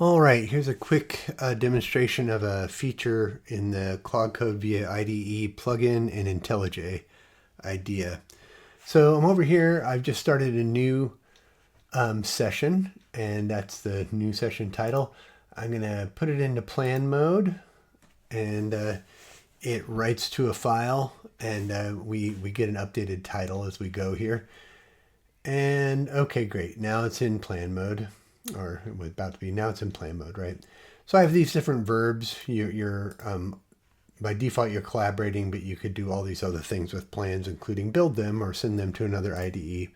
All right, here's a quick demonstration of a feature in the Claude Code via IDE plugin in IntelliJ IDEA. So I'm over here. I've just started a new session, and that's the new session title. I'm going to put it into plan mode, and it writes to a file, and we get an updated title as we go here. And okay, great. Now it's in plan mode. Or it was about to be. Now it's in plan mode, right? So I have these different verbs. You're by default, you're collaborating, but you could do all these other things with plans, including build them or send them to another IDE.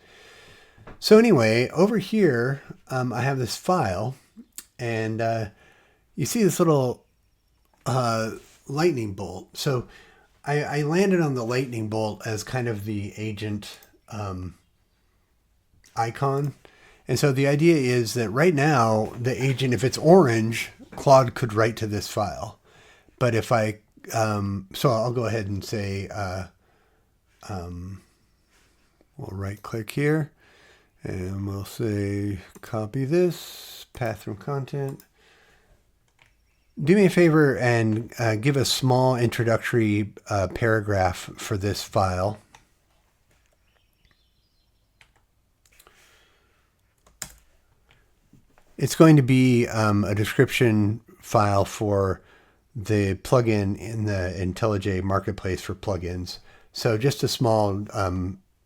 So anyway, over here, I have this file, and you see this little lightning bolt. So I landed on the lightning bolt as kind of the agent icon. And so the idea is that right now, the agent, if it's orange, Claude could write to this file. But if I, so I'll go ahead and say, we'll right click here and we'll say, copy this, path from content. Do me a favor and give a small introductory paragraph for this file. It's going to be a description file for the plugin in the IntelliJ marketplace for plugins. So just a small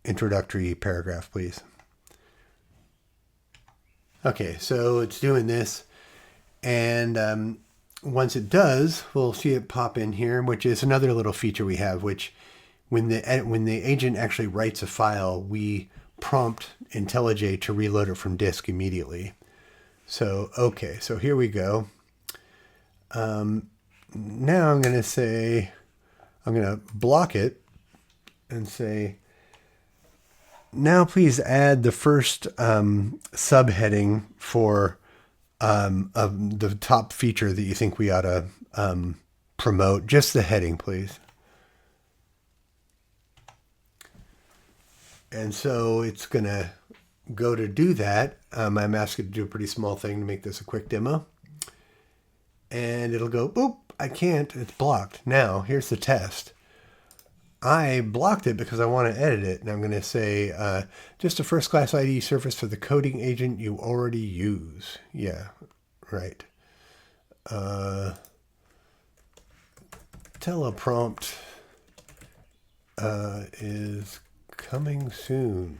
introductory paragraph, please. Okay, so it's doing this. And once it does, we'll see it pop in here, which is another little feature we have, which when the agent actually writes a file, we prompt IntelliJ to reload it from disk immediately. So, okay, so here we go. Now I'm going to say, I'm going to block it and say, now please add the first subheading for the top feature that you think we ought to promote. Just the heading, please. And so it's going to go to do that. I'm asking it to do a pretty small thing to make this a quick demo. And it'll go, boop, I can't, it's blocked. Now, here's the test. I blocked it because I want to edit it. And I'm going to say, just a first-class IDE service for the coding agent you already use. Yeah, right. Teleprompt is coming soon.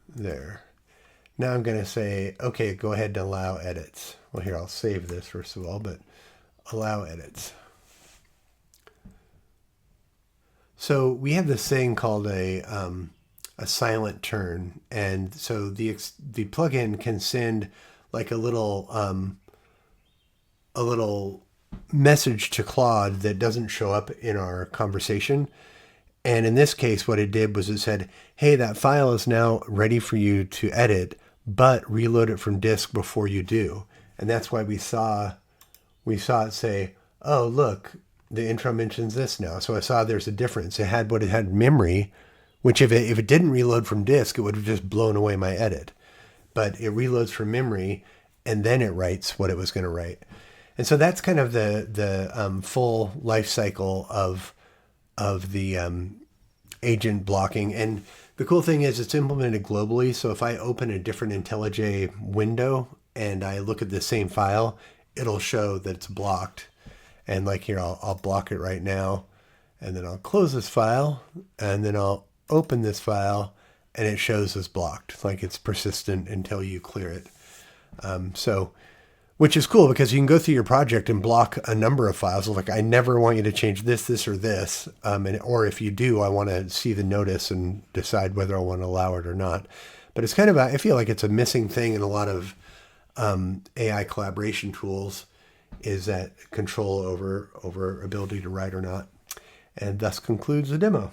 There. Now I'm going to say, okay, go ahead and allow edits. Well, here, I'll save this first of all, but allow edits. So we have this thing called a silent turn. And so the plugin can send like a little message to Claude that doesn't show up in our conversation. And in this case, what it did was it said, hey, that file is now ready for you to edit, but reload it from disk before you do. And that's why we saw it say, oh, look, the intro mentions this now. So I saw there's a difference. It had memory, which if it didn't reload from disk, it would have just blown away my edit. But it reloads from memory, and then it writes what it was going to write. And so that's kind of the full life cycle of the agent blocking. And the cool thing is it's implemented globally. So if I open a different IntelliJ window and I look at the same file, it'll show that it's blocked. And like here, I'll block it right now. And then I'll close this file. And then I'll open this file. And it shows as blocked. Like it's persistent until you clear it. Which is cool because you can go through your project and block a number of files. Like, I never want you to change this, this, or this. Or if you do, I want to see the notice and decide whether I want to allow it or not. But it's kind of, I feel like it's a missing thing in a lot of AI collaboration tools is that control over ability to write or not. And thus concludes the demo.